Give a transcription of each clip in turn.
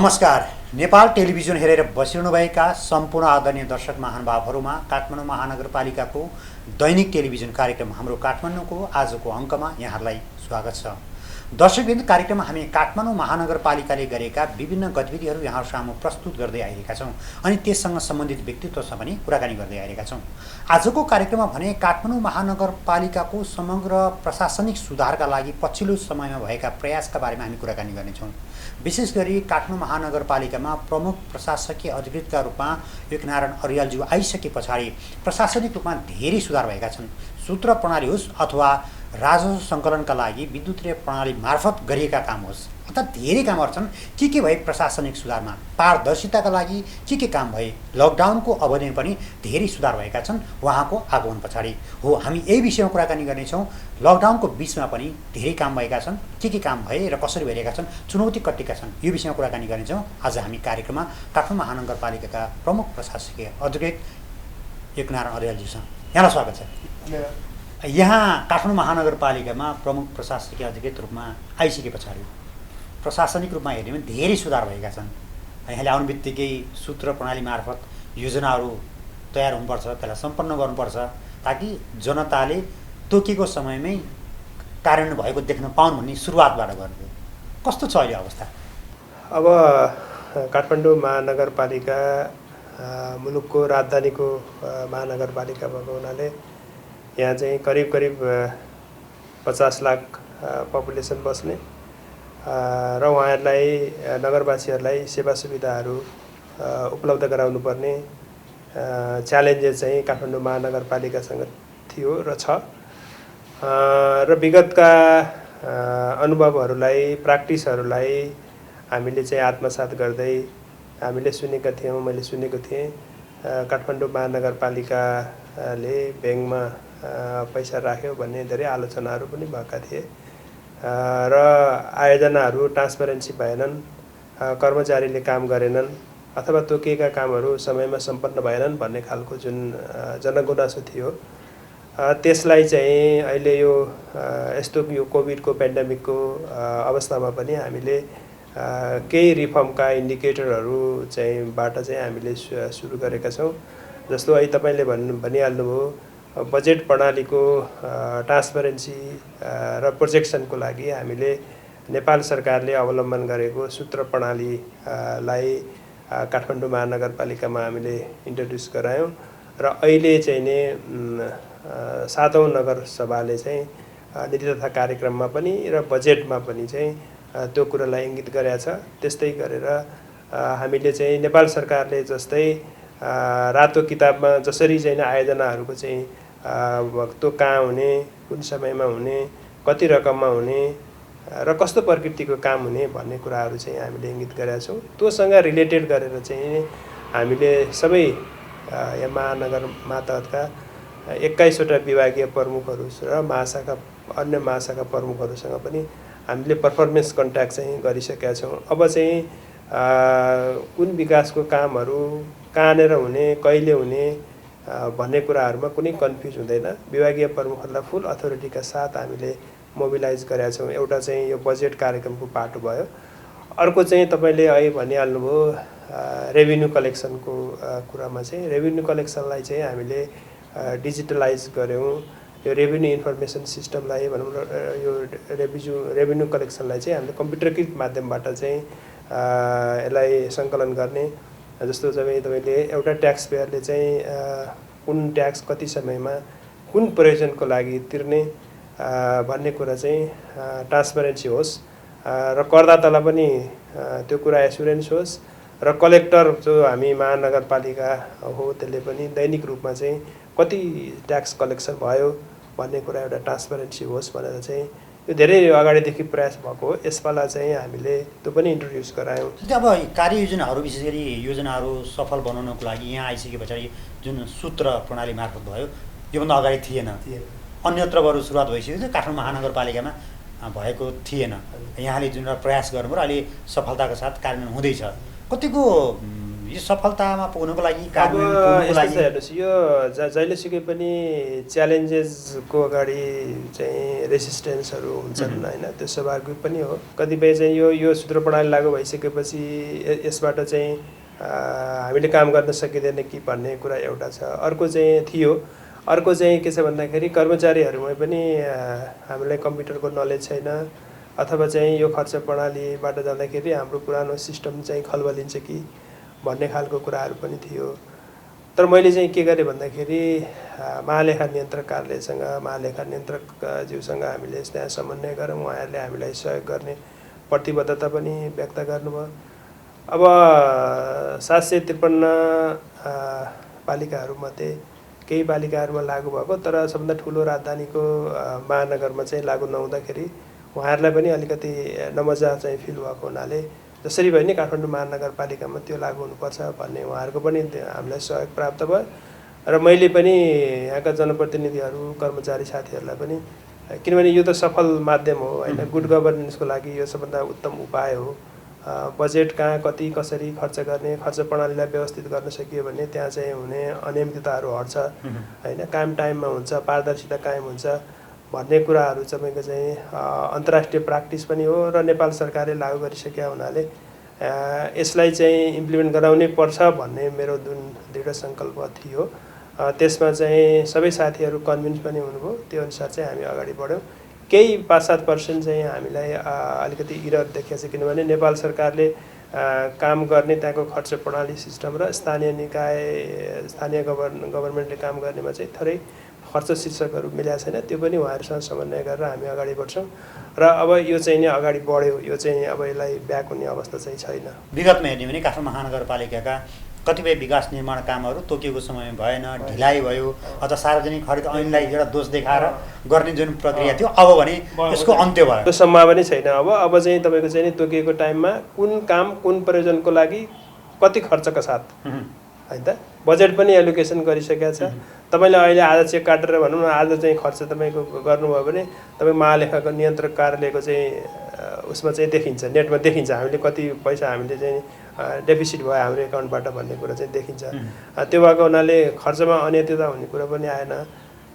नमस्कार। नेपाल टेलिभिजन हेरेर बसिरहनुभएका सम्पूर्ण आदरणीय दर्शक महानुभावहरूमा काठमाडौँ महानगरपालिकाको दैनिक टेलिभिजन कार्यक्रम हाम्रो काठमाडौँको आजको अङ्कमा यहाँहरूलाई स्वागत छ। दर्शकवृन्द, कार्यक्रममा हामी काठमाडौँ महानगरपालिकाले गरेका विभिन्न गतिविधिहरू यहाँहरू सामु प्रस्तुत गर्दै आइरहेका छौँ अनि त्यससँग सम्बन्धित व्यक्तित्वसँग पनि कुराकानी गर्दै आइरहेका छौँ। आजको कार्यक्रममा भने काठमाडौँ महानगरपालिकाको समग्र प्रशासनिक सुधारका लागि पछिल्लो समयमा भएका प्रयासका बारेमा हामी कुराकानी गर्नेछौँ। विशेष गरी काठमाडौँ महानगरपालिकामा प्रमुख प्रशासकीय अधिकृतका रूपमा योगनारायण अर्यालज्यू आइसके पछाडि प्रशासनिक रूपमा धेरै सुधार भएका छन्। सूत्र प्रणाली होस् अथवा राजस्व सङ्कलनका लागि विद्युतीय प्रणाली मार्फत गरिएका काम होस् अथवा धेरै कामहरू छन्। के भए प्रशासनिक सुधारमा पारदर्शिताका लागि के काम भए, लकडाउनको अवधिमा पनि धेरै सुधार भएका छन् उहाँको आगमन पछाडि हो। हामी यही विषयमा कुराकानी गर्नेछौँ। लकडाउनको बिचमा पनि धेरै काम भएका छन्, के काम भए र कसरी भइरहेका छन्, चुनौती कतिका छन्, यो विषयमा कुराकानी गर्नेछौँ। आज हामी कार्यक्रममा काठमाडौँ महानगरपालिकाका प्रमुख प्रशासकीय अधिकृत योगनारायण अर्यालज्यूसँग यहाँलाई स्वागत छ। यहाँ काठमाडौँ महानगरपालिकामा प्रमुख प्रशासकीय अधिकृत रूपमा आइसके पछाडि प्रशासनिक रूपमा हेर्ने भने धेरै सुधार भएका छन्। यहाँले आउनु बित्तिकै सूत्र प्रणाली मार्फत योजनाहरू तयार हुनुपर्छ, त्यसलाई सम्पन्न गर्नुपर्छ ताकि जनताले तोकेको समयमै कार्यान्वयन भएको देख्न पाउन् भन्ने सुरुवातबाट गर्नुभयो। कस्तो छ अहिले अवस्था? अब काठमाडौँ महानगरपालिका मुलुकको राजधानीको महानगरपालिका भएको हुनाले यहाँ चाहिँ करिब 50 लाख पपुलेसन बस्ने र उहाँहरूलाई नगरवासीहरूलाई सेवा सुविधाहरू उपलब्ध गराउनुपर्ने च्यालेन्जेस चाहिँ काठमाडौँ महानगरपालिकासँग थियो र छ। र विगतका अनुभवहरूलाई, प्र्याक्टिसहरूलाई हामीले चाहिँ आत्मसात गर्दै हामीले सुनेका थियौँ, मैले सुनेको थिएँ काठमाडौँ महानगरपालिकाले ब्याङ्कमा पैसा राख्यो भन्ने धेरै आलोचनाहरू पनि भएका थिए र आयोजनाहरू ट्रान्सपेरेन्सी भएनन्, कर्मचारीले काम गरेनन् अथवा तोकिएका कामहरू समयमा सम्पन्न भएनन् भन्ने खालको जुन जनगुनासो थियो, त्यसलाई चाहिँ अहिले यो यस्तो यो कोभिडको पेन्डेमिकको अवस्थामा पनि हामीले केही रिफर्मका इन्डिकेटरहरू बाट हामीले सुरु गरेका छौँ। जस्तो अहिले तपाईँले भनिहाल्नुभयो, बजेट प्रणालीको ट्रान्सपेरेन्सी र प्रोजेक्सनको लागि हामीले नेपाल सरकारले अवलम्बन गरेको सूत्र प्रणालीलाई काठमाडौँ महानगरपालिकामा हामीले इन्ट्रोड्युस गरायौँ र अहिले चाहिँ नि 7औं नगरसभाले चाहिँ नीति तथा कार्यक्रममा पनि र बजेटमा पनि चाहिँ त्यो कुरालाई इङ्गित गरेका छ। त्यस्तै गरेर हामीले चाहिँ नेपाल सरकारले जस्तै रातो किताबमा जसरी चाहिँ आयोजनाहरूको चाहिँ त्यो कहाँ हुने, कुन समयमा हुने, कति रकममा हुने र कस्तो प्रकृतिको काम हुने भन्ने कुराहरू चाहिँ हामीले इङ्गित गरेका छौँ। त्योसँग रिलेटेड गरेर चाहिँ हामीले सबै यहाँ महानगर मातहतका 21वटा विभागीय प्रमुखहरू र अन्य महाशाखा प्रमुखहरूसँग पनि हामीले पर्फर्मेन्स कन्ट्याक्ट चाहिँ गरिसकेका छौँ। अब चाहिँ कुन विकासको कामहरू कहाँनिर हुने, कहिले हुने भन्ने कुराहरूमा कुनै कन्फ्युज हुँदैन। विभागीय प्रमुखहरूलाई फुल अथोरिटीका साथ हामीले मोबिलाइज गरेका छौँ। एउटा चाहिँ यो बजेट कार्यक्रमको पाटो भयो। अर्को चाहिँ तपाईँले अहिले भनिहाल्नुभयो रेभिन्यू कलेक्सनको कुरामा चाहिँ रेभिन्यू कलेक्सनलाई चाहिँ हामीले डिजिटलाइज गऱ्यौँ। यो रेभिन्यू इन्फर्मेसन सिस्टमलाई भनौँ न, यो रेभिन्यू कलेक्सनलाई चाहिँ हामीले कम्प्युटरकृत माध्यमबाट चाहिँ यसलाई सङ्कलन गर्ने। जस्तो तपाईँले एउटा ट्याक्स पेयरले चाहिँ कुन ट्याक्स कति समयमा कुन प्रयोजनको लागि तिर्ने भन्ने कुरा चाहिँ ट्रान्सपेरेन्सी होस् र करदातालाई पनि त्यो कुरा एसुरेन्स होस् र कलेक्टर जो हामी महानगरपालिका हो त्यसले पनि दैनिक रूपमा चाहिँ कति ट्याक्स कलेक्सन भयो भन्ने कुरा एउटा ट्रान्सपेरेन्सी होस् भनेर चाहिँ यो धेरै अगाडिदेखि प्रयास भएको हो। यसपाला चाहिँ हामीले त्यो पनि इन्ट्रोड्युस गरायौँ। अब कार्ययोजनाहरू, विशेष गरी योजनाहरू सफल बनाउनको लागि यहाँ आइसके पछाडि जुन सूत्र प्रणाली मार्फत भयो, योभन्दा अगाडि थिएन। अन्यत्रबाट सुरुवात भइसक्यो, काठमाडौँ महानगरपालिकामा भएको थिएन। यहाँले जुन प्रयास गर्नुभयो र अहिले सफलताका साथ कार्यान्वयन हुँदैछ। कतिको यो सफलतामा पुग्नुको लागि अब कार्यान्वयन पुग्नुको यस्तो लागि छ हेर्नुहोस्, यो जहिलेसुकै पनि च्यालेन्जेसको अगाडि चाहिँ रेसिस्टेन्सहरू हुन्छन् होइन, त्यो स्वाभाविक पनि हो। कतिपय चाहिँ यो सूत्र प्रणाली लागू भइसकेपछि यसबाट चाहिँ हामीले काम गर्न सकिँदैन कि भन्ने कुरा एउटा छ। अर्को चाहिँ थियो, अर्को चाहिँ के छ भन्दाखेरि कर्मचारीहरूमा पनि हामीलाई कम्प्युटरको नलेज छैन, अथवा चाहिँ यो खर्च प्रणालीबाट जाँदाखेरि हाम्रो पुरानो सिस्टम चाहिँ खलबलिन्छ कि भन्ने खालको कुराहरू पनि थियो। तर मैले चाहिँ के गरेँ भन्दाखेरि महालेखा नियन्त्रक कार्यालयसँग, महालेखा नियन्त्रक ज्यूसँग हामीले त्यहाँ समन्वय गरौँ, उहाँहरूले हामीलाई सहयोग गर्ने प्रतिबद्धता पनि व्यक्त गर्नुभयो। अब 753 पालिकाहरूमध्ये केही पालिकाहरूमा लागू भएको, तर सबभन्दा ठुलो राजधानीको महानगरमा चाहिँ लागू नहुँदाखेरि उहाँहरूलाई पनि अलिकति नमजा चाहिँ फिल भएको हुनाले जसरी भए नि काठमाडौँ महानगरपालिकामा त्यो लागू हुनुपर्छ भन्ने उहाँहरूको पनि हामीलाई सहयोग प्राप्त भयो। र मैले पनि यहाँका जनप्रतिनिधिहरू, कर्मचारी साथीहरूलाई पनि, किनभने यो त सफल माध्यम हो होइन, गुड गभर्नेन्सको लागि यो सबभन्दा उत्तम उपाय हो। बजेट कहाँ कति कसरी खर्च गर्ने, खर्च प्रणालीलाई व्यवस्थित गर्न सकियो भने त्यहाँ चाहिँ हुने अनियमितताहरू हट्छ होइन, काम टाइममा हुन्छ, पारदर्शिता कायम हुन्छ भन्ने कुराहरू तपाईँको चाहिँ अन्तर्राष्ट्रिय प्र्याक्टिस पनि हो र नेपाल सरकारले लागू गरिसकेका हुनाले यसलाई चाहिँ इम्प्लिमेन्ट गराउनै पर्छ भन्ने मेरो जुन दृढ सङ्कल्प थियो, त्यसमा चाहिँ सबै साथीहरू कन्भिन्स पनि हुनुभयो। त्यो अनुसार चाहिँ हामी अगाडि बढ्यौँ। केही 5-7% चाहिँ हामीलाई अलिकति इरर देखिएको छ, किनभने नेपाल सरकारले काम गर्ने त्यहाँको खर्च प्रणाली सिस्टम र स्थानीय निकाय, स्थानीय गभर्मेन्टले काम गर्नेमा चाहिँ थोरै खर्च शीर्षकहरू मिलेको छैन। त्यो पनि उहाँहरूसँग समन्वय गरेर हामी अगाडि बढ्छौँ र अब यो चाहिँ नि अगाडि बढ्यो, यो चाहिँ अब यसलाई ब्याक हुने अवस्था चाहिँ छैन। विगतमा हेर्ने भने काठमाडौँ महानगरपालिकाका कतिपय विकास निर्माण कामहरू तोकिएको समयमा भएन, ढिलाइ भयो, अथवा सार्वजनिक खरिद ऐनलाई एउटा दोष देखाएर गर्ने जुन प्रक्रिया थियो, अब भने यसको अन्त्य भयो। त्यो सम्भावना छैन। अब चाहिँ तपाईँको चाहिँ नि तोकिएको टाइममा कुन काम कुन प्रयोजनको लागि कति खर्चका साथ होइन त बजेट पनि एलोकेसन गरिसकेका छ। तपाईँले अहिले आज चेक काटेर भनौँ न, आज चाहिँ खर्च तपाईँको गर्नुभयो भने तपाईँ महालेखाको नियन्त्रक कार्यालयको चाहिँ उसमा चाहिँ देखिन्छ, नेटमा देखिन्छ हामीले कति पैसा हामीले चाहिँ डेफिसिट भयो हाम्रो एकाउन्टबाट भन्ने कुरा चाहिँ देखिन्छ। त्यो भएको हुनाले खर्चमा अनियमितता हुने कुरा पनि आएन।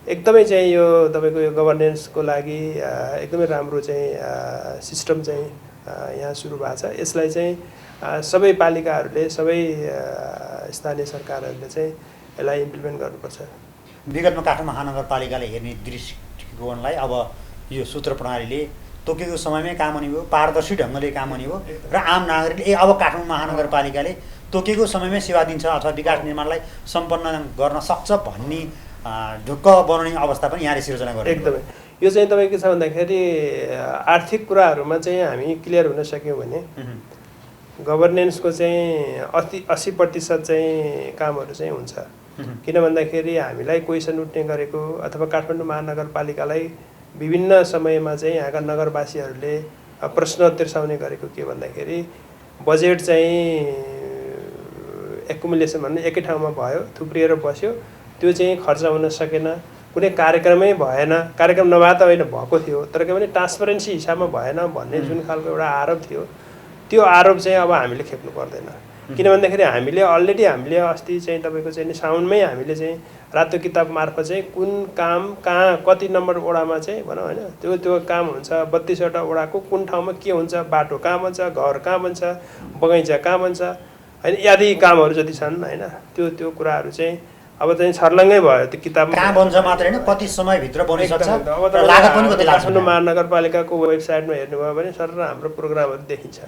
एकदमै चाहिँ यो तपाईँको यो गभर्नेन्सको लागि एकदमै राम्रो चाहिँ सिस्टम चाहिँ यहाँ सुरु भएको छ। यसलाई चाहिँ सबै पालिकाहरूले, सबै स्थानीय सरकारहरूले चाहिँ यसलाई इम्प्लिमेन्ट गर्नुपर्छ। विगतमा काठमाडौँ महानगरपालिकाले हेर्ने दृष्टिकोणलाई अब यो सूत्र प्रणालीले तोकेको समयमै काम हुने भयो, पारदर्शी ढङ्गले काम हुने भयो र आम नागरिकले अब काठमाडौँ महानगरपालिकाले तोकेको समयमै सेवा दिन्छ अथवा विकास निर्माणलाई सम्पन्न गर्न सक्छ भन्ने ढुक्क बनाउने अवस्था पनि यहाँले सिर्जना गर्नु। एकदमै यो चाहिँ तपाईँ के छ भन्दाखेरि आर्थिक कुराहरूमा चाहिँ हामी क्लियर हुन सक्यौँ भने गभर्नेन्सको चाहिँ 80% चाहिँ कामहरू चाहिँ हुन्छ। किन भन्दाखेरि हामीलाई क्वेसन उठ्ने गरेको अथवा काठमाडौँ महानगरपालिकालाई विभिन्न समयमा चाहिँ यहाँका नगरवासीहरूले प्रश्न तिर्साउने गरेको के भन्दाखेरि बजेट चाहिँ एकुमुलेसन भन्ने एकै ठाउँमा भयो, थुप्रिएर बस्यो, त्यो चाहिँ खर्च हुन सकेन, कुनै कार्यक्रमै भएन, कार्यक्रम नभए त होइन भएको थियो तर के भने ट्रान्सपरेन्सी हिसाबमा भएन भन्ने जुन खालको एउटा आरोप थियो, त्यो आरोप चाहिँ अब हामीले खेप्नु पर्दैन। किन भन्दाखेरि हामीले अलरेडी हामीले अस्ति चाहिँ तपाईँको चाहिँ साउनमै हामीले चाहिँ रातो किताब मार्फत चाहिँ कुन काम कहाँ कति नम्बर वडामा चाहिँ भनौँ होइन त्यो काम हुन्छ, 32वटा वडाको कुन ठाउँमा के हुन्छ, बाटो कहाँ बन्छ, घर कहाँ बन्छ, बगैँचा कहाँ बन्छ होइन, आदि कामहरू जति छन् होइन, त्यो कुराहरू चाहिँ अब चाहिँ छर्लङ्गै भयो। त्यो किताब कहाँ बन्छ मात्र होइन, कति समयभित्र बनिसक्छ, अब लागत पनि कति लाग्छ। काठमाडौँ महानगरपालिकाको वेबसाइटमा हेर्नुभयो भने सर हाम्रो प्रोग्रामहरू देखिन्छ।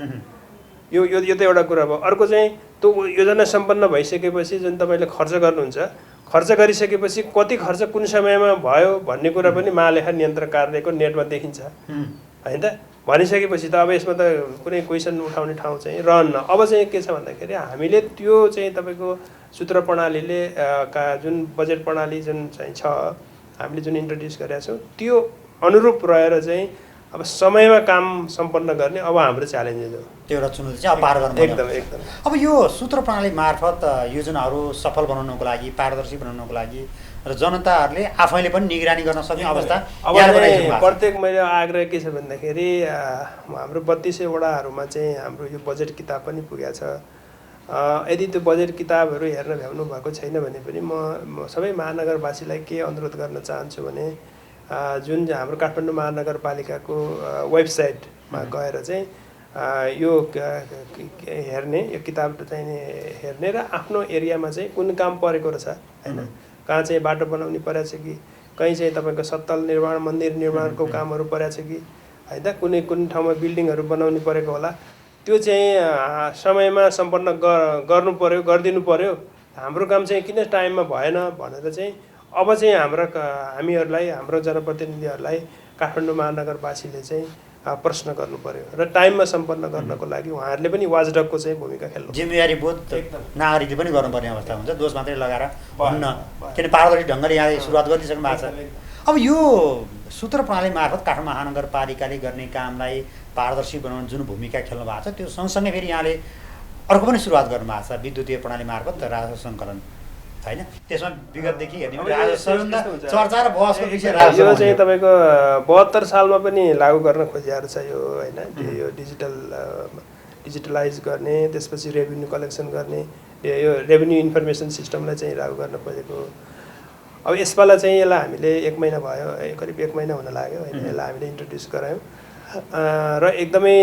यो त एउटा कुरा भयो। अर्को चाहिँ त्यो योजना सम्पन्न भइसकेपछि जुन तपाईँले खर्च गर्नुहुन्छ, खर्च गरिसकेपछि कति खर्च कुन समयमा भयो भन्ने कुरा पनि महालेखा नियन्त्रक कार्यालयको नेटमा देखिन्छ होइन त। भनिसकेपछि त अब यसमा त कुनै क्वेसन उठाउने ठाउँ चाहिँ रहन्न। अब चाहिँ के छ भन्दाखेरि हामीले त्यो चाहिँ तपाईँको सूत्र प्रणालीले जुन बजेट प्रणाली जुन चाहिँ छ हामीले जुन इन्ट्रोड्युस गरेका छौँ त्यो अनुरूप रहेर चाहिँ अब समयमा काम सम्पन्न गर्ने अब हाम्रो च्यालेन्जेस हो। त्यो एउटा चुनौती चाहिँ अब पार गर्नु एकदम। अब यो सूत्र प्रणाली मार्फत योजनाहरू सफल बनाउनको लागि, पारदर्शी बनाउनको लागि र जनताहरूले आफैले पनि निगरानी गर्न सक्ने अवस्था अब प्रत्येक मैले आग्रह के छ भन्दाखेरि हाम्रो 32 वडाहरूमा चाहिँ हाम्रो यो बजेट किताब पनि पुगेको छ। यदि त्यो बजेट किताबहरू हेर्न भ्याउनु भएको छैन भने पनि म सबै महानगरवासीलाई के अनुरोध गर्न चाहन्छु भने जुन हाम्रो काठमाडौँ महानगरपालिकाको वेबसाइटमा गएर चाहिँ यो हेर्ने यो किताब चाहिँ हेर्ने र आफ्नो एरियामा चाहिँ कुन काम परेको रहेछ होइन, कहाँ चाहिँ बाटो बनाउने परेको छ कि, कहीँ चाहिँ तपाईँको सत्तल निर्माण मन्दिर निर्माणको कामहरू परेको छ कि होइन, कुन ठाउँमा बिल्डिङहरू बनाउनु परेको होला, त्यो चाहिँ समयमा सम्पन्न गर्नु पर्यो, गरिदिनु पर्यो। हाम्रो काम चाहिँ किन टाइममा भएन भनेर चाहिँ अब चाहिँ हामीहरूलाई हाम्रो जनप्रतिनिधिहरूलाई काठमाडौँ महानगरवासीले चाहिँ प्रश्न गर्नु पर्यो र टाइममा सम्पन्न गर्नको लागि उहाँहरूले पनि वाचडगको चाहिँ भूमिका खेल्नु, जिम्मेवारी बोध नागरिकले पनि गर्नुपर्ने अवस्था हुन्छ। दोष मात्रै लगाएर हुन्न, किन पारदर्शी ढङ्गले यहाँ सुरुवात गरिदिइसक्नु भएको छ। अब यो सूत्र प्रणाली मार्फत काठमाडौँ महानगरपालिकाले गर्ने कामलाई पारदर्शी बनाउन जुन भूमिका खेल्नु भएको छ, त्यो सँगसँगै फेरि यहाँले अर्को पनि सुरुवात गर्नुभएको छ, विद्युतीय प्रणाली मार्फत राजस्व सङ्कलन होइन। त्यसमा विगतदेखि हेर्ने चर्चा र बहसको विषय यो चाहिँ तपाईँको 72 सालमा पनि लागू गर्न खोजिएको छ यो होइन। यो डिजिटलाइज गर्ने, त्यसपछि रेभिन्यू कलेक्सन गर्ने, यो रेभिन्यू इन्फर्मेसन सिस्टमलाई चाहिँ लागू गर्न खोजेको। अब यसपाला चाहिँ यसलाई हामीले 1 महिना भयो, करिब 1 महिना हुन लाग्यो होइन, यसलाई हामीले इन्ट्रोड्युस गरायौँ र एकदमै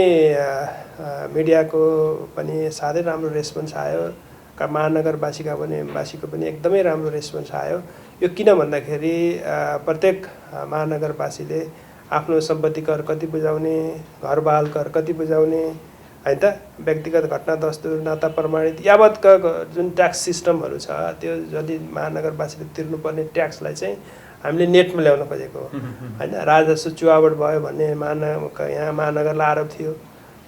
मिडियाको पनि साह्रै राम्रो रेस्पोन्स आयो, महानगरवासीको पनि एकदमै राम्रो रेस्पोन्स आयो। यो किन भन्दाखेरि प्रत्येक महानगरवासीले आफ्नो सम्पत्ति कर कति बुझाउने, घरबाल कर कति बुझाउने होइन त, व्यक्तिगत घटना दस्तुर नाता प्रमाणित यावतका जुन ट्याक्स सिस्टमहरू छ त्यो जति महानगरवासीले तिर्नुपर्ने ट्याक्सलाई चाहिँ हामीले नेटमा ल्याउन खोजेको होइन। राजस्व चुहावट भयो भन्ने यहाँ महानगरलाई आरोप थियो,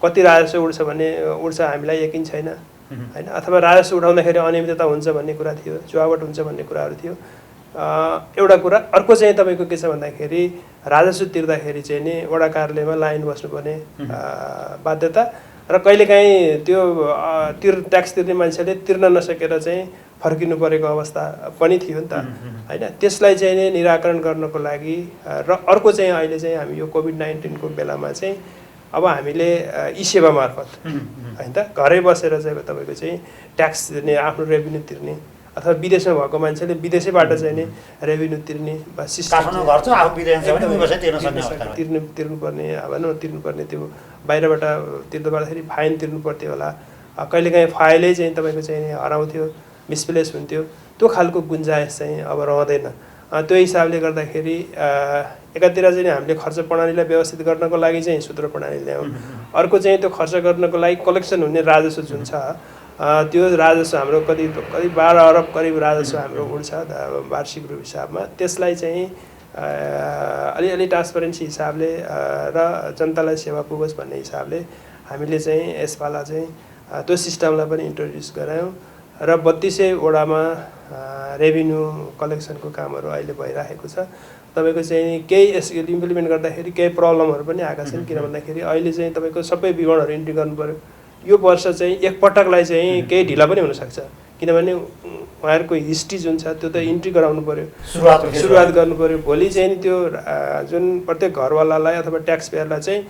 कति राजस्व उड्छ हामीलाई यकिन छैन होइन, अथवा राजस्व उठाउँदाखेरि अनियमितता हुन्छ भन्ने कुरा थियो, चुहावट हुन्छ भन्ने कुराहरू थियो एउटा कुरा। अर्को चाहिँ तपाईँको के छ भन्दाखेरि राजस्व तिर्दाखेरि चाहिँ नि वडा कार्यालयमा लाइन बस्नुपर्ने बाध्यता र कहिलेकाहीँ त्यो ट्याक्स तिर्ने मान्छेले तिर्न नसकेर चाहिँ फर्किनु परेको अवस्था पनि थियो नि त होइन। त्यसलाई चाहिँ नि निराकरण गर्नको लागि र अर्को चाहिँ अहिले चाहिँ हामी यो कोभिड-19 को बेलामा चाहिँ अब हामीले ई-सेवा मार्फत होइन त घरै बसेर चाहिँ तपाईँको चाहिँ ट्याक्स तिर्ने, आफ्नो रेभिन्यू तिर्ने अथवा विदेशमा भएको मान्छेले विदेशैबाट चाहिँ नि रेभिन्यू तिर्ने तिर्नुपर्ने भनौँ तिर्नुपर्ने, त्यो बाहिरबाट तिर्दा पर्दाखेरि फाइन तिर्नु पर्थ्यो होला, कहिलेकाहीँ फाइलै चाहिँ तपाईँको चाहिँ हराउँथ्यो, मिसप्लेस हुन्थ्यो, त्यो खालको गुन्जाइस चाहिँ अब रहँदैन। त्यो हिसाबले गर्दाखेरि एकातिर चाहिँ हामीले खर्च प्रणालीलाई व्यवस्थित गर्नको लागि चाहिँ सूत्र प्रणाली ल्यायौँ, अर्को चाहिँ त्यो खर्च गर्नको लागि कलेक्सन हुने राजस्व जुन छ त्यो राजस्व हाम्रो करिब 12 अरब करिब राजस्व हाम्रो उड्छ वार्षिक रूप हिसाबमा। त्यसलाई चाहिँ अलि ट्रान्सपरेन्सी हिसाबले र जनतालाई सेवा पुगोस् भन्ने हिसाबले हामीले चाहिँ यसपाला चाहिँ त्यो सिस्टमलाई पनि इन्ट्रोड्युस गरायौँ र 32 वडामा रेभिन्यू कलेक्सनको कामहरू अहिले भइरहेको छ। तपाईँको चाहिँ केही यसको इम्प्लिमेन्ट गर्दाखेरि केही प्रब्लमहरू पनि आएका छन्, किन भन्दाखेरि अहिले चाहिँ तपाईँको सबै विवरणहरू इन्ट्री गर्नु पऱ्यो। यो वर्ष चाहिँ एकपटकलाई चाहिँ केही ढिला पनि हुनसक्छ, किनभने उहाँहरूको हिस्ट्री जुन छ त्यो त इन्ट्री गराउनु पऱ्यो, सुरुवात गर्नु पऱ्यो। भोलि चाहिँ त्यो जुन प्रत्येक घरवालालाई अथवा ट्याक्स पेयरलाई चाहिँ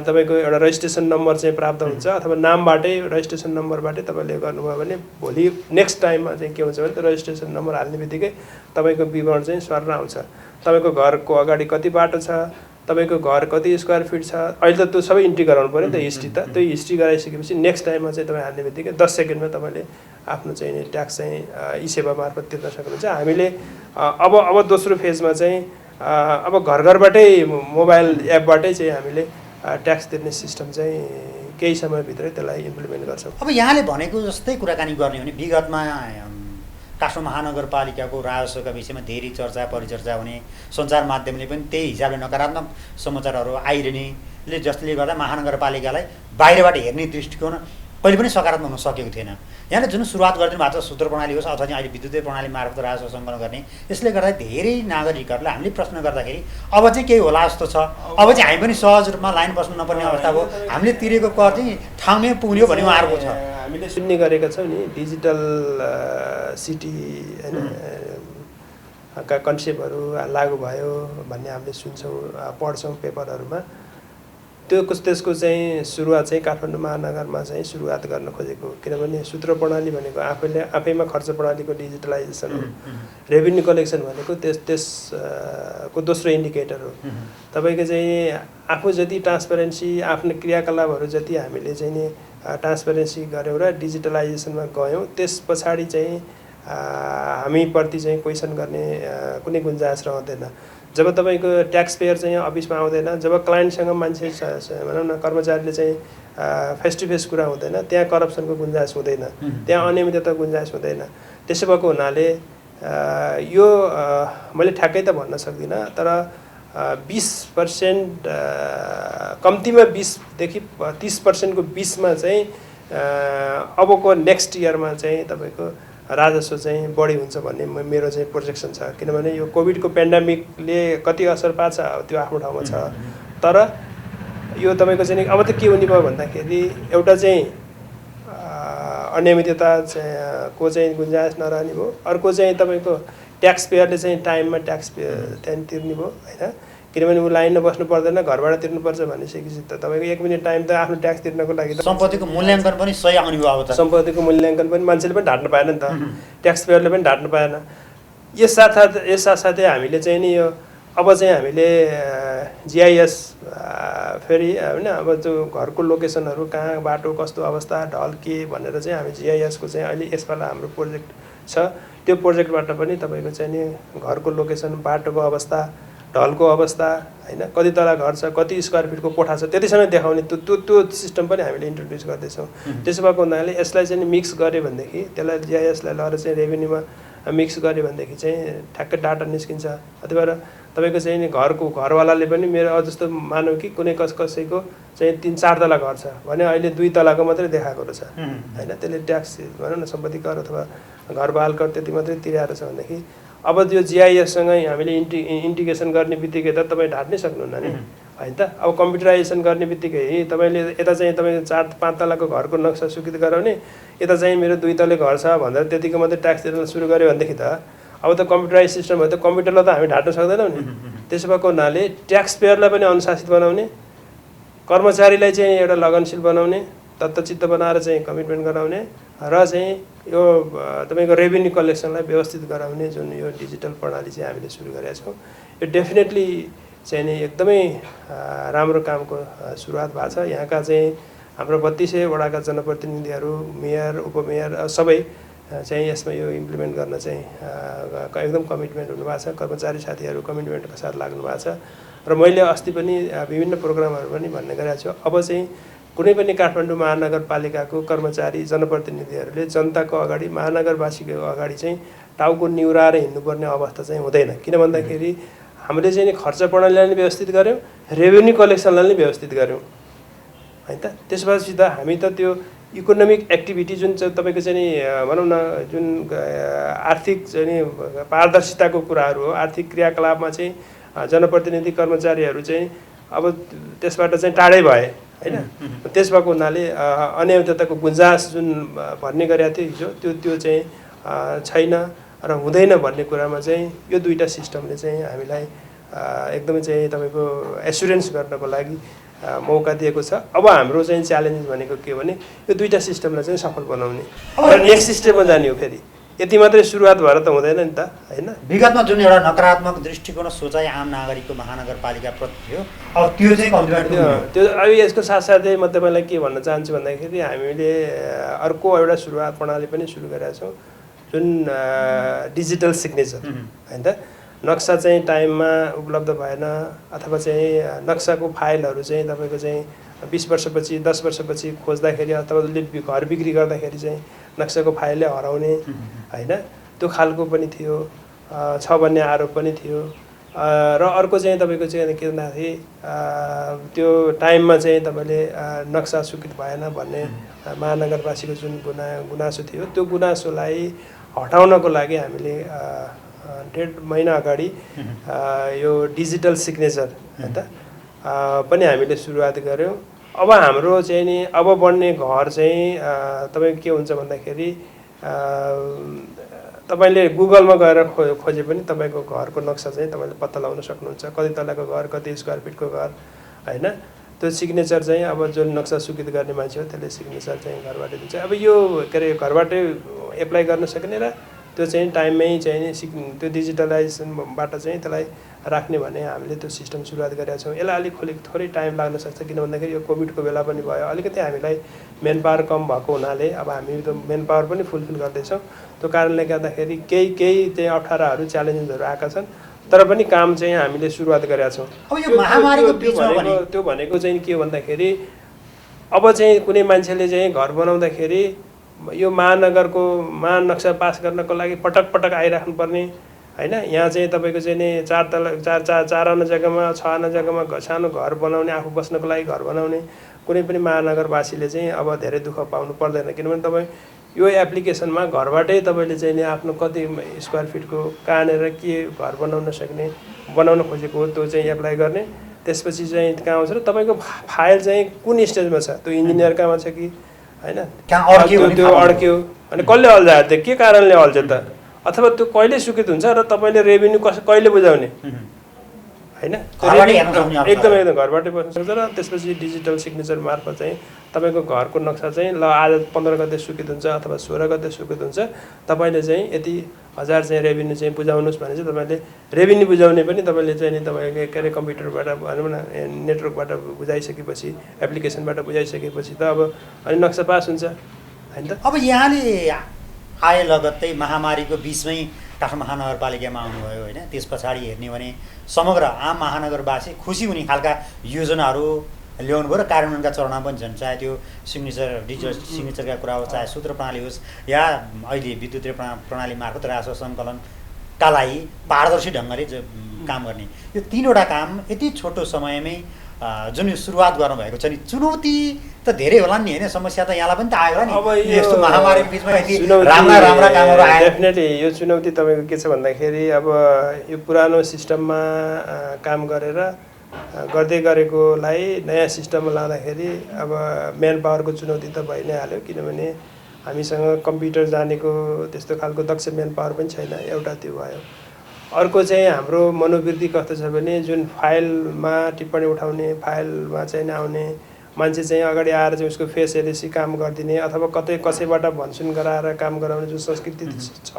तपाईँको एउटा रजिस्ट्रेसन नम्बर चाहिँ प्राप्त हुन्छ अथवा नामबाटै रजिस्ट्रेसन नम्बरबाटै तपाईँले गर्नुभयो भने भोलि नेक्स्ट टाइममा चाहिँ के हुन्छ भने त्यो रजिस्ट्रेसन नम्बर हाल्ने बित्तिकै तपाईँको विवरण चाहिँ सर्न आउँछ। तपाईँको घरको अगाडि कति बाटो छ, तपाईँको घर कति स्क्वायर फिट छ, अहिले त त्यो सबै इन्ट्री गराउनु पऱ्यो नि त हिस्ट्री त। त्यो हिस्ट्री गराइसकेपछि नेक्स्ट टाइममा चाहिँ तपाईँ हाल्ने बित्तिकै 10 सेकेन्डमा तपाईँले आफ्नो चाहिँ ट्याक्स चाहिँ ई-सेवा मार्फत तिर्न सक्नुहुन्छ। हामीले अब दोस्रो फेजमा चाहिँ अब घरबाटै मोबाइल एपबाटै चाहिँ हामीले ट्याक्स तिर्ने सिस्टम चाहिँ केही समयभित्रै त्यसलाई इम्प्लिमेन्ट गर्छौँ। अब यहाँले भनेको जस्तै कुराकानी गर्ने हो भने विगतमा काठमाडौँ महानगरपालिकाको राजस्वका विषयमा धेरै चर्चा परिचर्चा हुने, सञ्चार माध्यमले पनि त्यही हिसाबले नकारात्मक समाचारहरू आइरहनेले जसले गर्दा महानगरपालिकालाई बाहिरबाट हेर्ने दृष्टिकोण पहिले पनि सकारात्मक हुन सकेको थिएन। यहाँले जुन सुरुवात गरिदिनु भएको छ सूत्र प्रणाली होस् अथवा अहिले विद्युतीय प्रणाली मार्फत राजस्व सङ्कलन गर्ने, यसले गर्दा धेरै नागरिकहरूले हामीले प्रश्न गर्दाखेरि अब चाहिँ केही होला जस्तो छ, अब चाहिँ हामी पनि सहज रूपमा लाइन बस्नु नपर्ने अवस्था हो, हामीले तिरेको कर चाहिँ ठाउँमै पुग्यो भन्ने उहाँहरूको छ। हामीले सुन्ने गरेका छौँ नि डिजिटल सिटी होइन का कन्सेप्टहरू लागू भयो भन्ने हामीले सुन्छौँ, पढ्छौँ पेपरहरूमा। त्यसको चाहिँ सुरुवात चाहिँ काठमाडौँ महानगरमा चाहिँ सुरुवात गर्न खोजेको, किनभने सूत्र प्रणाली भनेको आफैमा खर्च प्रणालीको डिजिटलाइजेसन हो। रेभिन्यू कलेक्सन भनेको त्यसको दोस्रो इन्डिकेटर हो। तपाईँको चाहिँ आफू जति ट्रान्सपेरेन्सी, आफ्नो क्रियाकलापहरू जति हामीले चाहिँ नि ट्रान्सपेरेन्सी गऱ्यौँ र डिजिटलाइजेसनमा गयौँ, त्यस पछाडि चाहिँ हामीप्रति चाहिँ क्वेसन गर्ने कुनै गुन्जाइस रहँदैन। जब तपाईँको ट्याक्स पेयर चाहिँ अफिसमा आउँदैन, जब क्लाइन्टसँग मान्छे भनौँ न कर्मचारीले चाहिँ फेस टु फेस कुरा हुँदैन, त्यहाँ करप्सनको गुन्जाइस हुँदैन, त्यहाँ अनियमितता गुन्जाइस हुँदैन। त्यसो भएको हुनाले यो मैले ठ्याक्कै त भन्न सक्दिनँ, तर 20% कम्तीमा 20देखि 30% को बिचमा चाहिँ अबको नेक्स्ट इयरमा चाहिँ तपाईँको राजस्व चाहिँ बढी हुन्छ भन्ने मेरो चाहिँ प्रोजेक्सन छ। किनभने यो कोभिडको पेन्डेमिकले कति असर पार्छ त्यो आफ्नो ठाउँमा छ, तर यो तपाईँको चाहिँ अब त के हुने भयो भन्दाखेरि एउटा चाहिँ अनियमितता को चाहिँ गुन्जाइस नरहने भयो, अर्को चाहिँ तपाईँको ट्याक्स पेयरले चाहिँ टाइममा ट्याक्स त्यहाँदेखि तिर्ने भयो होइन। किनभने ऊ लाइनमा बस्नु पर्दैन, घरबाट तिर्नुपर्छ भनिसकेपछि त तपाईँको 1 मिनट टाइम त आफ्नो ट्याक्स तिर्नको लागि सम्पत्तिको मूल्याङ्कन पनि सही आउने भयो। अब त सम्पत्तिको मूल्याङ्कन पनि मान्छेले पनि ढाट्नु पाएन नि त, ट्याक्स पेयरले पनि ढाट्नु पाएन। यस साथसाथै हामीले चाहिँ नि यो अब चाहिँ हामीले जिआइएस फेरि होइन, अब त्यो घरको लोकेसनहरू कहाँ, बाटो कस्तो अवस्था, ढल के भनेर चाहिँ हामी जिआइएसको चाहिँ अहिले यसपालि हाम्रो प्रोजेक्ट छ। त्यो प्रोजेक्टबाट पनि तपाईँको चाहिँ नि घरको लोकेसन, बाटोको अवस्था, ढलको अवस्था होइन, कति तला घर छ, कति स्क्वायर फिटको कोठा छ, त्यतिसम्म देखाउने त्यो सिस्टम पनि हामीले इन्ट्रोड्युस गर्दैछौँ। त्यसो भएको हुनाले यसलाई चाहिँ मिक्स गऱ्यो भनेदेखि, त्यसलाई जिआइएसलाई लगेर चाहिँ रेभेन्यूमा मिक्स गऱ्यो भनेदेखि चाहिँ ठ्याक्कै डाटा निस्किन्छ। त्यही भएर तपाईँको चाहिँ नि घरवालाले पनि मेरो जस्तो मानौँ कि कुनै कसैको चाहिँ 3-4 तला घर छ भने अहिले 2 तलाको मात्रै देखाएको रहेछ होइन, त्यसले ट्याक्स भनौँ न सम्पत्ति कर अथवा घरबाल कर त्यति मात्रै तिरेर छ भनेदेखि अब त्यो जिआइएससँग हामीले इन्टिग्रेसन गर्ने बित्तिकै त तपाईँ ढाट्नै सक्नुहुन्न नि होइन त। अब कम्प्युटराइजेसन गर्ने बित्तिकै तपाईँले यता चाहिँ तपाईँ 4-5 तलाको घरको नक्सा स्वीकृत गराउने, यता चाहिँ मेरो 2 तले घर छ भनेर त्यतिको मात्रै ट्याक्स तिर्न सुरु गऱ्यो भनेदेखि त अब त कम्प्युटराइज सिस्टम भयो, त कम्प्युटरलाई त हामी ढाट्न सक्दैनौँ नि। त्यसो भएको हुनाले ट्याक्स पेयरलाई पनि अनुशासित बनाउने, कर्मचारीलाई चाहिँ एउटा लगनशील बनाउने, तत्त्वचित्त बनाएर चाहिँ कमिटमेन्ट गराउने र चाहिँ यो तपाईँको रेभेन्यू कलेक्सनलाई व्यवस्थित गराउने जुन यो डिजिटल प्रणाली चाहिँ हामीले सुरु गरेका छौँ, यो डेफिनेटली चाहिँ नि एकदमै राम्रो कामको सुरुवात भएको छ। यहाँका चाहिँ हाम्रो 32 वडाका जनप्रतिनिधिहरू, मेयर, उपमेयर सबै चाहिँ यसमा यो इम्प्लिमेन्ट गर्न चाहिँ एकदम कमिटमेन्ट हुनुभएको छ। कर्मचारी साथीहरू कमिटमेन्टका साथ लाग्नु भएको छ र मैले अस्ति पनि विभिन्न प्रोग्रामहरू पनि भन्ने गरेको छु। अब चाहिँ कुनै पनि काठमाडौँ महानगरपालिकाको कर्मचारी जनप्रतिनिधिहरूले जनताको अगाडि, महानगरवासीको अगाडि चाहिँ टाउको निहुराएर हिँड्नुपर्ने अवस्था चाहिँ हुँदैन। किन भन्दाखेरि हामीले चाहिँ खर्च प्रणालीलाई नै व्यवस्थित गऱ्यौँ, रेभेन्यू कलेक्सनलाई नै व्यवस्थित गऱ्यौँ होइन त। त्यसपछि त हामी त त्यो इकोनोमिक एक्टिभिटी जुन चाहिँ तपाईँको चाहिँ नि भनौँ न जुन आर्थिक चाहिँ नि पारदर्शिताको कुराहरू हो, आर्थिक क्रियाकलापमा चाहिँ जनप्रतिनिधि कर्मचारीहरू चाहिँ अब त्यसबाट चाहिँ टाढै भए होइन। त्यस भएको हुनाले अनियमितताको गुन्जाइस जुन भन्ने गरेको थियो हिजो त्यो चाहिँ छैन र हुँदैन भन्ने कुरामा चाहिँ यो 2टा सिस्टमले चाहिँ हामीलाई एकदमै चाहिँ तपाईँको एस्युरेन्स गर्नको लागि मौका दिएको छ। अब हाम्रो चाहिँ च्यालेन्ज भनेको के हो भने यो 2टा सिस्टमलाई चाहिँ सफल बनाउने र नेक्स्ट स्टेपमा जाने हो। फेरि यति मात्रै सुरुवात भएर त हुँदैन नि त होइन। विगतमा जुन एउटा नकारात्मक दृष्टिकोण सोचाइ आम नागरिकको महानगरपालिकाप्रति थियो, अब त्यो चाहिँ कम्प्लिमेन्ट त्यो अब यसको साथसाथै म तपाईँलाई के भन्न चाहन्छु भन्दाखेरि हामीले अर्को एउटा सुरुवात प्रणाली पनि सुरु गरेका छौँ जुन डिजिटल सिग्नेचर होइन त। नक्सा चाहिँ टाइममा उपलब्ध भएन अथवा चाहिँ नक्साको फाइलहरू चाहिँ तपाईँको चाहिँ 20 वर्षपछि 10 वर्षपछि खोज्दाखेरि अथवा घर बिक्री गर्दाखेरि चाहिँ नक्साको फाइलले हराउने होइन, त्यो खालको पनि थियो छ भन्ने आरोप पनि थियो। र अर्को चाहिँ तपाईँको चाहिँ के भन्दाखेरि त्यो टाइममा चाहिँ तपाईँले नक्सा स्वीकृत भएन भन्ने महानगरवासीको जुन गुनासो थियो, त्यो गुनासोलाई हटाउनको लागि हामीले 1.5 महिना अगाडि यो डिजिटल सिग्नेचर होइन त पनि हामीले सुरुवात गऱ्यौँ। अब हाम्रो चाहिँ नि अब बन्ने घर चाहिँ तपाईँको के हुन्छ भन्दाखेरि तपाईँले गुगलमा गएर खोजे पनि तपाईँको घरको नक्सा चाहिँ तपाईँले पत्ता लगाउन सक्नुहुन्छ। कति तलाको घर, कति स्क्वायर फिटको घर होइन। त्यो सिग्नेचर चाहिँ अब जुन नक्सा स्वीकृत गर्ने मान्छे हो त्यसले सिग्नेचर चाहिँ घरबाटै दिन्छ। अब यो के अरे घरबाटै एप्लाई गर्न सक्ने र त्यो चाहिँ टाइममै चाहिँ त्यो डिजिटलाइजेसनबाट चाहिँ त्यसलाई राख्ने भने हामीले त्यो सिस्टम सुरुवात गरेका छौँ। यसलाई अलिक थोरै टाइम लाग्न सक्छ, किन भन्दाखेरि यो कोभिडको बेला पनि भयो, अलिकति हामीलाई मेन पावर कम भएको हुनाले अब हामी त मेन पावर पनि फुलफिल गर्दैछौँ। त्यो कारणले गर्दाखेरि केही चाहिँ अप्ठ्याराहरू च्यालेन्जेसहरू आएका छन्, तर पनि काम चाहिँ हामीले सुरुवात गरेका छौँ। अब यो महामारीको बिचमा त्यो भनेको चाहिँ के भन्दाखेरि अब चाहिँ कुनै मान्छेले चाहिँ घर बनाउँदाखेरि यो महानगरको महानक्सा पास गर्नको लागि पटक आइराख्नुपर्ने होइन। यहाँ चाहिँ तपाईँको चाहिँ नि चार आना जग्गामा 6 आना जग्गामा सानो घर बनाउने, आफू बस्नको लागि घर बनाउने कुनै पनि महानगरवासीले चाहिँ अब धेरै दुःख पाउनु पर्दैन, किनभने तपाईँ यो एप्लिकेसनमा घरबाटै तपाईँले चाहिँ नि आफ्नो कति स्क्वायर फिटको कहाँनिर के घर बनाउन खोजेको हो त्यो चाहिँ एप्लाई गर्ने। त्यसपछि चाहिँ कहाँ आउँछ र तपाईँको फाइल चाहिँ कुन स्टेजमा छ, त्यो इन्जिनियर कहाँमा छ कि होइन, त्यो अड्क्यो अनि कसले अल्झायो, त्यो के कारणले अल्झ्यो त, अथवा त्यो कहिले स्वीकृत हुन्छ र तपाईँले रेभेन्यू कहिले बुझाउने होइन। एकदम घरबाटै बस्न सक्छ। र त्यसपछि डिजिटल सिग्नेचर मार्फत चाहिँ तपाईँको घरको नक्सा चाहिँ ल आज 15 गते स्वीकृत हुन्छ अथवा 16 गते स्वीकृत हुन्छ, तपाईँले चाहिँ यति 1000 चाहिँ रेभेन्यू चाहिँ बुझाउनुहोस् भने चाहिँ तपाईँले रेभेन्यू बुझाउने पनि तपाईँले चाहिँ नि तपाईँले के अरे कम्प्युटरबाट भनौँ न नेटवर्कबाट बुझाइसकेपछि, एप्लिकेसनबाट बुझाइसकेपछि त अब अनि नक्सा पास हुन्छ होइन त। अब यहाँले आए लगत्तै महामारीको बिचमै काठमाडौँ महानगरपालिकामा आउनुभयो होइन। त्यस पछाडि हेर्ने भने समग्र आम महानगरवासी खुसी हुने खालका योजनाहरू ल्याउनु भयो र कार्यान्वयनका चरणमा पनि छन्, चाहे त्यो डिजिटल सिग्नेचरका कुरा होस्, चाहे सूत्र प्रणाली होस्, या अहिले विद्युतीय प्रणाली मार्फत राजस्व सङ्कलनका लागि पारदर्शी ढङ्गले काम गर्ने, यो 3वटा काम यति छोटो समयमै जुन यो सुरुवात गर्नुभएको छ नि, चुनौती त धेरै होला नि होइन, समस्या त यहाँलाई पनि त आयो होला नि। अब यस्तो महामारीको बिचमा यति राम्रा कामहरू आयो। डेफिनेटली यो चुनौती तपाईँको के छ भन्दाखेरि अब यो पुरानो सिस्टममा काम गरेर गर्दै गरेकोलाई नयाँ सिस्टममा लाँदाखेरि अब मेन पावरको चुनौती त भइ नै हाल्यो, किनभने हामीसँग कम्प्युटर जानेको त्यस्तो खालको दक्ष मेन पावर पनि छैन, एउटा त्यो भयो। अर्को चाहिँ हाम्रो मनोवृत्ति कस्तो छ भने जुन फाइलमा टिप्पणी उठाउने, फाइलमा चाहिँ आउने मान्छे चाहिँ अगाडि आएर चाहिँ उसको फेस हेरेसी काम गरिदिने अथवा कसैबाट भनसुन गराएर काम गराउने जुन संस्कृति छ,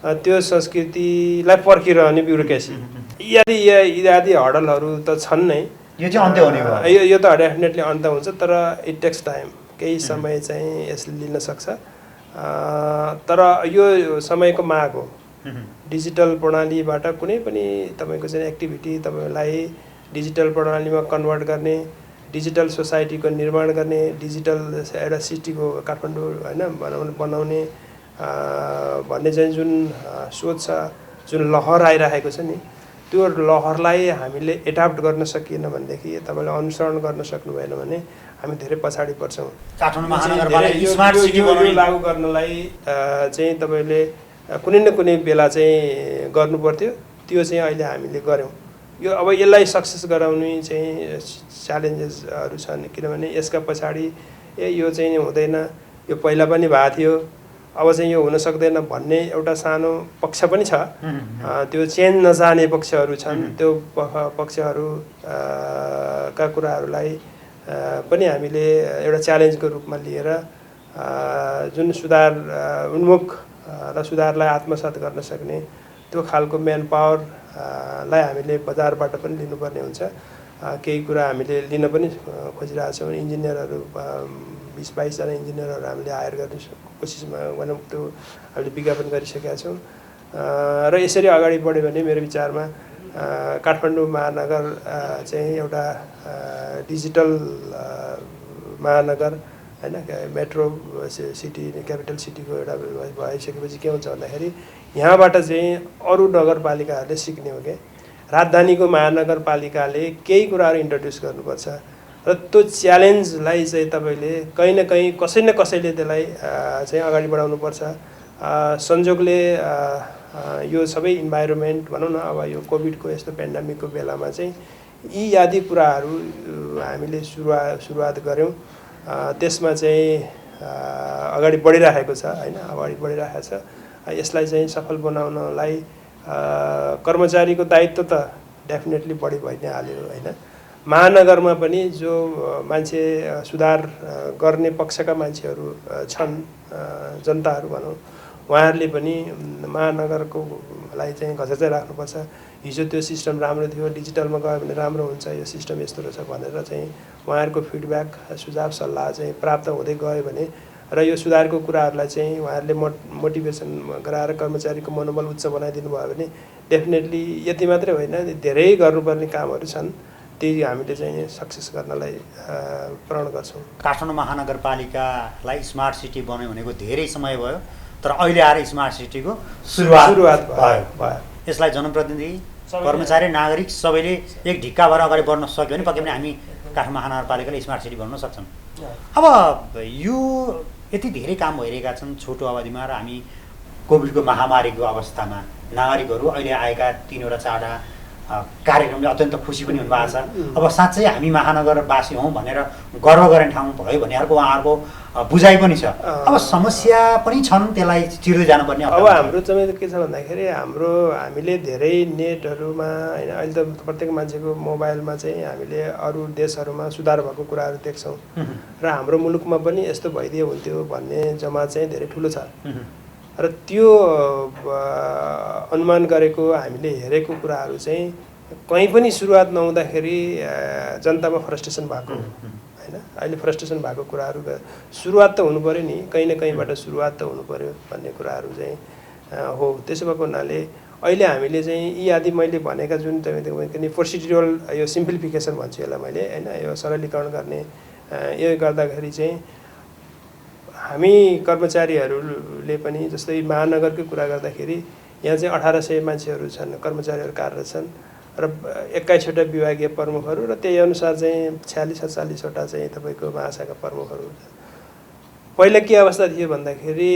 त्यो संस्कृतिलाई पर्खिरहने ब्युरोक्रेसी इत्यादि हडलहरू त छन् नै। यो चाहिँ अन्त्य हुने भयो, यो त डेफिनेटली अन्त्य हुन्छ, तर इट टेक्स टाइम, केही समय चाहिँ यसले लिन सक्छ। तर यो समयको माग हो। डिजिटल प्रणालीबाट कुनै पनि तपाईँको चाहिँ एक्टिभिटी तपाईँलाई डिजिटल प्रणालीमा कन्भर्ट गर्ने, डिजिटल सोसाइटीको निर्माण गर्ने, डिजिटल एउटा सिटीको काठमाडौँ होइन बनाउने भन्ने चाहिँ जुन सोच छ, जुन लहर आइरहेको छ नि, त्यो लहरलाई हामीले एडाप्ट गर्न सकिएन भनेदेखि, तपाईँले अनुसरण गर्न सक्नु भएन भने हामी धेरै पछाडि पर्छौँ। काठमाडौँ महानगरपालिका स्मार्ट सिटी लागू गर्नलाई चाहिँ तपाईँले कुनै न कुनै बेला चाहिँ गर्नु पर्थ्यो, त्यो चाहिँ अहिले हामीले गऱ्यौँ। यो अब यसलाई सक्सेस गराउने चाहिँ च्यालेन्जेसहरू छन्, किनभने यसका पछाडि यो चाहिँ हुँदैन, यो पहिला पनि भएको थियो, अब चाहिँ यो हुन सक्दैन भन्ने एउटा सानो पक्ष पनि छ। त्यो चेन्ज नचाहने पक्षहरू छन्, त्यो पक्षहरू का कुराहरूलाई पनि हामीले एउटा च्यालेन्जको रूपमा लिएर जुन सुधार उन्मुख र सुधारलाई आत्मसात गर्न सक्ने त्यो खालको मेन पावरलाई हामीले बजारबाट पनि लिनुपर्ने हुन्छ। केही कुरा हामीले लिन पनि खोजिरहेछौँ। इन्जिनियरहरू 20-22 जना इन्जिनियरहरू हामीले हायर गर्ने कोसिसमा भनौँ, त्यो हामीले विज्ञापन गरिसकेका छौँ। र यसरी अगाडि बढ्यो भने मेरो विचारमा काठमाडौँ महानगर चाहिँ एउटा डिजिटल महानगर होइन, मेट्रो सिटी क्यापिटल सिटीको एउटा भइसकेपछि के हुन्छ भन्दाखेरि यहाँबाट चाहिँ अरू नगरपालिकाहरूले सिक्ने हो क्या। राजधानीको महानगरपालिकाले केही कुराहरू इन्ट्रोड्युस गर्नुपर्छ र त्यो च्यालेन्जलाई चाहिँ तपाईँले कहीँ न कहीँ कसै न कसैले त्यसलाई चाहिँ अगाडि बढाउनुपर्छ। संजोगले यो सबै इन्भाइरोमेन्ट भनौँ न, अब यो कोभिडको यस्तो पेन्डेमिकको बेलामा चाहिँ यी आदि कुराहरू हामीले सुरुवात गऱ्यौँ। त्यसमा चाहिँ अगाडि बढिरहेको छ होइन, अगाडि बढिरहेको छ। यसलाई चाहिँ सफल बनाउनलाई कर्मचारीको दायित्व त डेफिनेटली बढी भइ नै हाल्यो होइन। महानगरमा पनि जो मान्छे सुधार गर्ने पक्षका मान्छेहरू छन्, जनताहरू भनौँ, उहाँहरूले पनि महानगरकोलाई चाहिँ घचघचाइ राख्नुपर्छ। हिजो त्यो सिस्टम राम्रो थियो, डिजिटलमा गयो भने राम्रो हुन्छ, यो सिस्टम यस्तो रहेछ भनेर चाहिँ उहाँहरूको फिडब्याक, सुझाव सल्लाह चाहिँ प्राप्त हुँदै गयो भने र यो सुधारको कुराहरूलाई चाहिँ उहाँहरूले मोटिभेसन गराएर कर्मचारीको मनोबल उच्च बनाइदिनु भयो भने डेफिनेटली यति मात्रै होइन, धेरै गर्नुपर्ने कामहरू छन्, त्यही हामीले चाहिँ सक्सेस गर्नलाई प्रण गर्छौँ। काठमाडौँ महानगरपालिकालाई स्मार्ट सिटी बन्यो भनेको धेरै समय भयो, तर अहिले आएर स्मार्ट सिटीको सुरुवात भयो। यसलाई जनप्रतिनिधि, कर्मचारी, नागरिक सबैले एक ढिक्का भएर अगाडि बढ्न सक्यो भने पक्कै पनि हामी काठमाडौँ महानगरपालिकाले स्मार्ट सिटी बनाउन सक्छौँ। अब यो यति धेरै काम भइरहेका छन् छोटो अवधिमा र हामी कोभिडको महामारीको अवस्थामा नागरिकहरू अहिले आएका 3वटा 4वटा कार्यक्रमले अत्यन्त खुसी पनि हुनुभएको छ। अब साँच्चै हामी महानगरवासी हौँ भनेर गर्व गर्ने ठाउँ भयो भन्नेहरूको उहाँहरूको बुझाइ पनि छ। अब समस्या पनि छन्, त्यसलाई चिर्दै जानुपर्ने। अब हाम्रो चाहिँ के छ भन्दाखेरि हामीले धेरै नेटहरूमा होइन, अहिले त प्रत्येक मान्छेको मोबाइलमा चाहिँ हामीले अरू देशहरूमा सुधार भएको कुराहरू देख्छौँ र हाम्रो मुलुकमा पनि यस्तो भइदियो हुन्थ्यो भन्ने जमात चाहिँ धेरै ठुलो छ र त्यो अनुमान गरेको हामीले हेरेको कुराहरू चाहिँ कहीँ पनि सुरुवात नहुँदाखेरि जनतामा फ्रस्ट्रेसन भएको होइन। अहिले फ्रस्ट्रेसन भएको कुराहरू सुरुवात त हुनु पऱ्यो नि, कहीँ न कहीँबाट सुरुवात त हुनु पऱ्यो भन्ने कुराहरू चाहिँ हो। त्यसो भएको हुनाले अहिले हामीले चाहिँ यी आदि मैले भनेका जुन तपाईँ प्रोसिड्युरल यो सिम्प्लिफिकेसन भन्छु यसलाई मैले होइन, यो सरलीकरण गर्ने, यो गर्दाखेरि चाहिँ हामी कर्मचारीहरूले पनि जस्तै महानगरकै कुरा गर्दाखेरि यहाँ चाहिँ 1800 मान्छेहरू छन्, कर्मचारीहरू कार्यरत छन् र 21वटा विभागीय प्रमुखहरू र त्यही अनुसार चाहिँ 46-47वटा चाहिँ तपाईँको महाशाखा प्रमुखहरू छन्। पहिला के अवस्था थियो भन्दाखेरि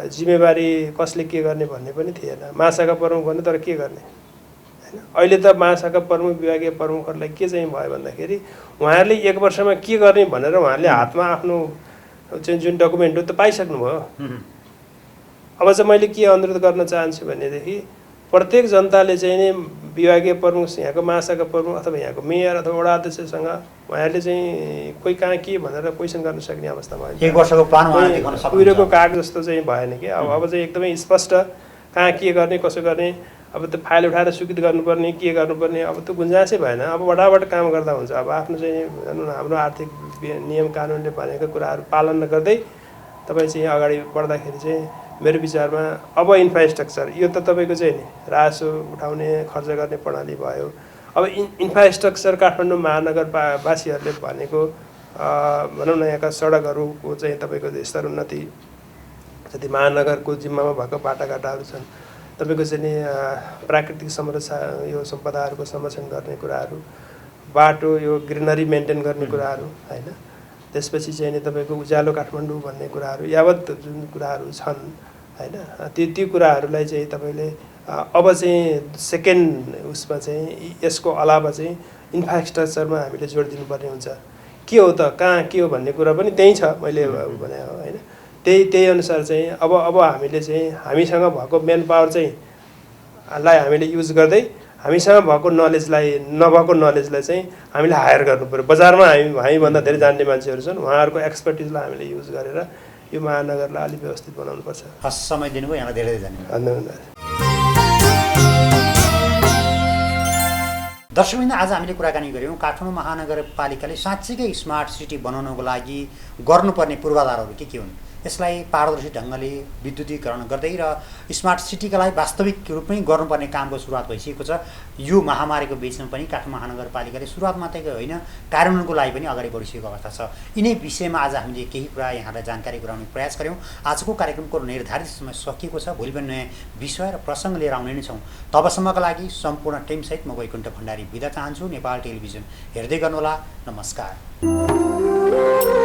जिम्मेवारी कसले के गर्ने भन्ने पनि थिएन, महाशाखा प्रमुख भन्ने, तर के गर्ने होइन। अहिले त महाशाखा प्रमुख, विभागीय प्रमुखहरूलाई के चाहिँ भयो भन्दाखेरि उहाँहरूले 1 वर्षमा के गर्ने भनेर उहाँहरूले हातमा आफ्नो चाहिँ जुन डकुमेन्ट हो त पाइसक्नुभयो। अब चाहिँ मैले के अनुरोध गर्न चाहन्छु भनेदेखि प्रत्येक जनताले चाहिँ नि विभागीय प्रमुख, यहाँको महाशाखा प्रमुख अथवा यहाँको मेयर अथवा वडा अध्यक्षसँग उहाँहरूले चाहिँ कोही कहाँ के भनेर क्वेसन गर्न सक्ने अवस्थामा 1 वर्षको प्लान देखाउन सक्नुहुन्छ। कुहिरोको काग जस्तो चाहिँ भएन कि अब चाहिँ एकदमै स्पष्ट कहाँ के गर्ने, कसो गर्ने, अब त्यो फाइल उठाएर स्वीकृत गर्नुपर्ने, के गर्नुपर्ने, अब त्यो गुन्जासै भएन। अब वडाबाट काम गर्दा हुन्छ। अब आफ्नो चाहिँ भनौँ न हाम्रो आर्थिक नियम कानुनले भनेको कुराहरू पालन गर्दै तपाईँ चाहिँ अगाडि बढ्दाखेरि चाहिँ मेरो विचारमा अब इन्फ्रास्ट्रक्चर यो त तपाईँको चाहिँ नि रासो उठाउने, खर्च गर्ने प्रणाली भयो। अब इन्फ्रास्ट्रक्चर काठमाडौँ महानगरवासीहरूले भनेको भनौँ न यहाँका सडकहरूको चाहिँ तपाईँको स्तरोन्नति, जति महानगरको जिम्मामा भएको बाटाघाटाहरू छन्, तपाईँको चाहिँ नि प्राकृतिक संरक्षण, यो सम्पदाहरूको संरक्षण गर्ने कुराहरू, बाटो, यो ग्रिनरी मेन्टेन गर्ने कुराहरू होइन। त्यसपछि चाहिँ नि तपाईँको उज्यालो काठमाडौँ भन्ने कुराहरू, यावत जुन कुराहरू छन् होइन, त्यो कुराहरूलाई चाहिँ तपाईँले अब चाहिँ सेकेन्ड उसमा चाहिँ यसको अलावा चाहिँ इन्फ्रास्ट्रक्चरमा हामीले जोड दिनुपर्ने हुन्छ। के हो त, कहाँ के हो भन्ने कुरा पनि त्यही छ, मैले भने हो होइन। त्यही अनुसार चाहिँ अब हामीले चाहिँ हामीसँग भएको मेन पावर चाहिँ लाई हामीले युज गर्दै हामीसँग भएको नलेजलाई, नभएको नलेजलाई चाहिँ हामीले हायर गर्नु पऱ्यो। बजारमा हामीभन्दा धेरै जान्ने मान्छेहरू छन्, उहाँहरूको एक्सपर्टिजलाई हामीले युज गरेर यो महानगरलाई अलिक व्यवस्थित बनाउनुपर्छ। हस्, समय दिनुभयो, यहाँलाई धेरै धेरै धन्यवाद। दर्शकवृन्द, आज हामीले कुराकानी गऱ्यौँ काठमाडौँ महानगरपालिकाले साँच्चीकै स्मार्ट सिटी बनाउनको लागि गर्नुपर्ने पूर्वाधारहरू के हुन्, यसलाई पारदर्शी ढङ्गले विद्युतीकरण गर्दै र स्मार्ट सिटीका लागि वास्तविक रूपमै गर्नुपर्ने कामको सुरुवात भइसकेको छ। यो महामारीको बिचमा पनि काठमाडौँ महानगरपालिकाले सुरुवात मात्रै होइन, कार्यान्वयनको लागि पनि अगाडि बढिसकेको अवस्था छ। यिनै विषयमा आज हामीले केही कुरा यहाँलाई जानकारी गराउने प्रयास गऱ्यौँ। आजको कार्यक्रमको निर्धारित समय सकिएको छ। भोलि पनि नयाँ विषय र प्रसङ्ग लिएर आउने नै छौँ। तबसम्मका लागि सम्पूर्ण टिमसहित म वैकुण्ठ भण्डारी बिदा चाहन्छु। नेपाल टेलिभिजन हेर्दै गर्नुहोला। नमस्कार।